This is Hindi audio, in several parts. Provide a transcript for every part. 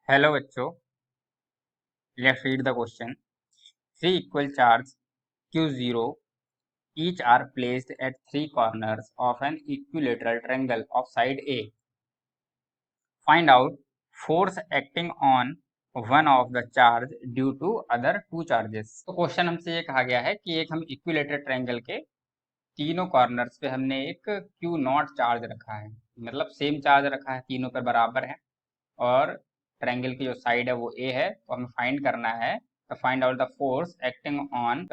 हेलो बच्चों, let's read the question. Three equal charge Q0 each are placed at three corners of an equilateral triangle of side A. Find out force acting on one of the charge due to other two charges. तो क्वेश्चन हमसे ये कहा गया है कि एक हम इक्विलेटरल ट्रायंगल के तीनों कॉर्नर्स पे हमने एक Q0 चार्ज रखा है, मतलब सेम चार्ज रखा है, तीनों पर बराबर है और ट्रायंगल की जो साइड है वो ए है। तो हमें फाइंड करना है find out the force acting on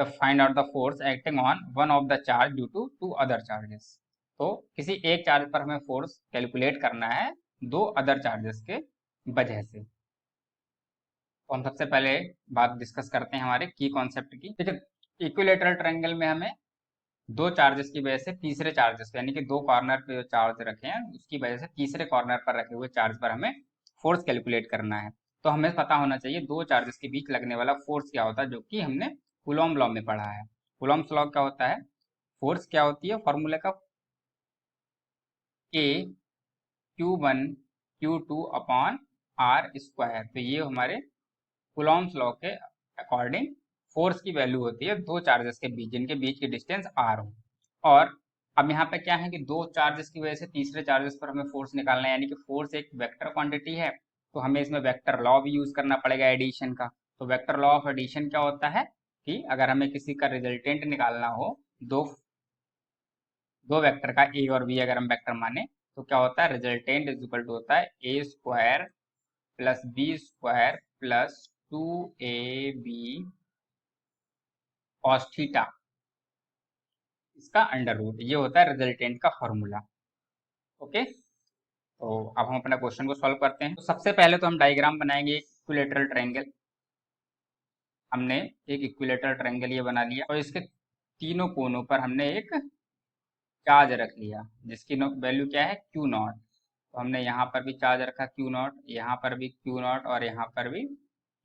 one of the charge due to two other charges. तो किसी एक चार्ज पर हमें फोर्स कैलकुलेट करना है दो अदर चार्जेस के वजह से। तो हम सबसे पहले बात डिस्कस करते हैं हमारे की कॉन्सेप्ट की। ठीक है, इक्विलेटरल ट्रायंगल में हमें दो चार्जेस की वजह से तीसरे चार्जेस यानी कि दो कॉर्नर पे जो चार्ज रखे हैं उसकी वजह से तीसरे कॉर्नर पर रखे हुए चार्ज पर हमें फोर्स कैलकुलेट करना है। तो हमें पता होना चाहिए दो चार्जेस के बीच लगने वाला फोर्स क्या होता है, जो कि हमने कूलॉम लॉ में पढ़ा है। कूलॉम्स लॉ क्या होता है, फोर्स क्या होती है, फॉर्मूले का के Q1 Q2 upon R square. तो ये हमारे कूलॉम्स लॉ के अकॉर्डिंग फोर्स की वैल्यू होती है दो चार्जेस के बीच जिनके बीच की डिस्टेंस आर हो। और अब यहाँ पे क्या है कि दो चार्जेस की वजह से तीसरे चार्जेस पर हमें फोर्स निकालना है, यानी कि फोर्स एक वेक्टर क्वांटिटी है, तो हमें इसमें वेक्टर लॉ भी यूज करना पड़ेगा एडिशन का। तो वेक्टर लॉ ऑफ एडिशन क्या होता है कि अगर हमें किसी का रिजल्टेंट निकालना हो, दो दो वेक्टर का ए और बी अगर हम वेक्टर माने, तो क्या होता है, रिजल्टेंट इज इक्वल टू होता है a square plus b square plus 2ab cos theta, इसका अंडर रूट। ये होता है रिजल्टेंट का फॉर्मूला। ओके, तो अब हम अपना क्वेश्चन को सॉल्व करते हैं। तो सबसे पहले तो हम डायग्राम बनाएंगे एक इक्विलेटरल ट्रायंगल। हमने एक इक्विलेटरल ट्रायंगल ये बना लिया और इसके तीनों कोनों पर हमने एक चार्ज रख लिया जिसकी वैल्यू क्या है, Q0। तो हमने यहाँ पर भी चार्ज रखा Q0, यहाँ पर भी Q0 और यहाँ पर भी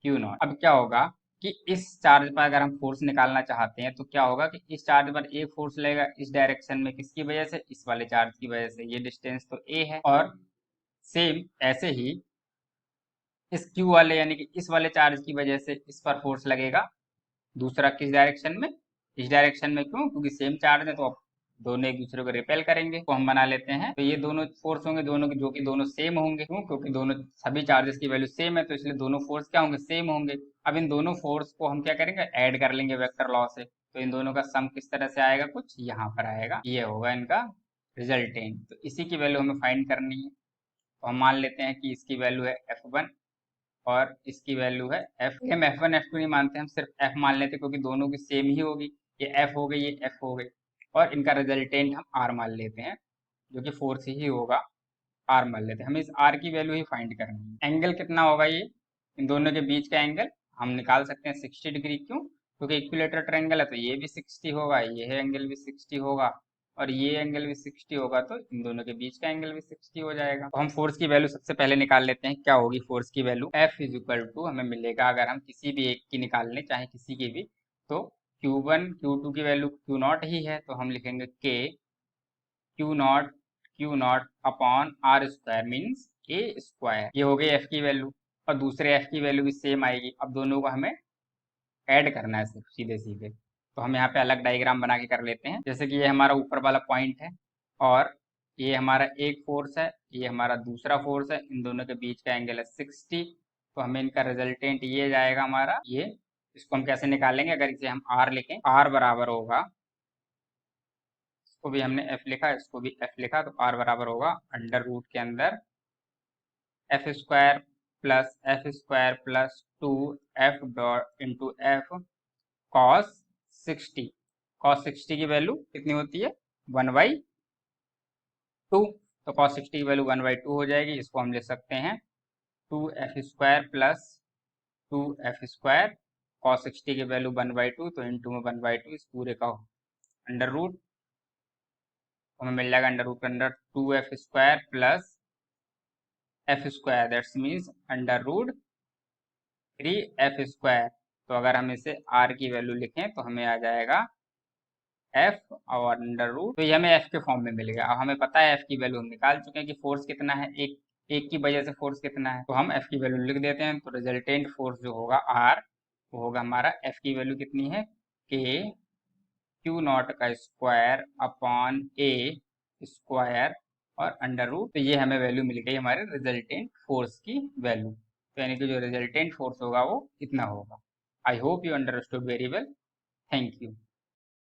Q0। अब क्या होगा कि इस चार्ज पर अगर हम फोर्स निकालना चाहते हैं तो क्या होगा कि इस चार्ज पर एक फोर्स लगेगा इस डायरेक्शन में, किसकी वजह से, इस वाले चार्ज की वजह से। ये डिस्टेंस तो a है। और सेम ऐसे ही इस Q वाले यानी कि इस वाले चार्ज की वजह से इस पर फोर्स लगेगा दूसरा, किस डायरेक्शन में, इस डायरेक्शन में। क्यों, क्योंकि सेम चार्ज है तो दोनों एक दूसरे को रिपेल करेंगे। तो हम बना लेते हैं, तो ये दोनों फोर्स होंगे दोनों के, जो कि दोनों सेम होंगे। क्यों, क्योंकि दोनों सभी चार्जेस की वैल्यू सेम है, तो इसलिए दोनों फोर्स क्या होंगे, सेम होंगे। अब इन दोनों फोर्स को हम क्या करेंगे, ऐड कर लेंगे वेक्टर लॉ से। तो इन दोनों का सम किस तरह से आएगा, कुछ यहाँ पर आएगा, ये होगा इनका रिजल्टेंट। तो इसी की वैल्यू हमें फाइंड करनी है। तो हम मान लेते हैं कि इसकी वैल्यू है F1 और इसकी वैल्यू है F। हम F1 F2 नहीं मानते, हम सिर्फ F मान लेते हैं क्योंकि दोनों की सेम ही होगी। ये F हो गई, ये F हो गई, और इनका रिजल्टेंट हम R मान लेते हैं जो कि फोर्स ही होगा। R मान लेते हैं, हमें इस R की वैल्यू ही फाइंड करनी है। एंगल कितना होगा, ये इन दोनों के बीच का एंगल हम निकाल सकते हैं 60 डिग्री। क्यों, क्योंकि इक्विलेटरल ट्रायंगल है तो ये भी 60 होगा, ये एंगल भी 60 होगा और ये एंगल भी 60 होगा, तो इन दोनों के बीच का एंगल भी 60 हो जाएगा। तो हम फोर्स की वैल्यू सबसे पहले निकाल लेते हैं। क्या होगी फोर्स की value, F is equal to हमें मिलेगा, अगर हम किसी भी एक की निकाल लें चाहे किसी की भी, तो Q1 Q2 की वैल्यू Q0 ही है, तो हम लिखेंगे K Q0 upon R square means A square. ये हो गई F की वैल्यू और दूसरे F की वैल्यू भी सेम आएगी। अब दोनों को हमें ऐड करना है सिर्फ सीधे सीधे। तो हम यहाँ पे अलग डायग्राम बना के कर लेते हैं। जैसे कि ये हमारा ऊपर वाला पॉइंट है और ये हमारा एक फोर्स है, ये हमारा दूसरा फोर्स है, इन दोनों के बीच का एंगल है 60। तो हमें इनका रिजल्टेंट ये जाएगा हमारा ये। इसको हम कैसे निकालेंगे, अगर इसे हम R लिखें, R बराबर होगा, इसको भी हमने F लिखा, इसको भी F लिखा, तो R बराबर होगा अंडर रूट के अंदर F square plus 2 F dot into F cos 60। Cos 60 की वैल्यू कितनी होती है, 1/2। तो कॉस 60 की वैल्यू 1/2 हो जाएगी। इसको हम ले सकते हैं 2F square plus 2F square, cos 60 की वैल्यू 1/2, तो इंटू में 1/2, इस पूरे का अंडर रूट। हमें मिल जाएगा अंडर रूट के अंदर 2F square plus F square, that's means under root 3F square. तो अगर हम इसे R की वैल्यू लिखें तो हमें आ जाएगा F और अंडर रूट, तो ये हमें F के फॉर्म में मिल गया। अब हमें पता है F की वैल्यू हम निकाल चुके हैं कि फोर्स कितना है, एक एक की वजह से फोर्स कितना है, तो हम एफ की वैल्यू लिख देते हैं। तो रिजल्टेंट फोर्स जो होगा आर, वो होगा हमारा एफ की वैल्यू कितनी है, के क्यू नॉट का स्क्वायर अपॉन ए स्क्वायर और अंडर रूट। तो ये हमें वैल्यू मिल गई हमारे रिजल्टेंट फोर्स की वैल्यू। तो यानी कि जो रिजल्टेंट फोर्स होगा वो इतना होगा। I hope you understood very well. Thank you.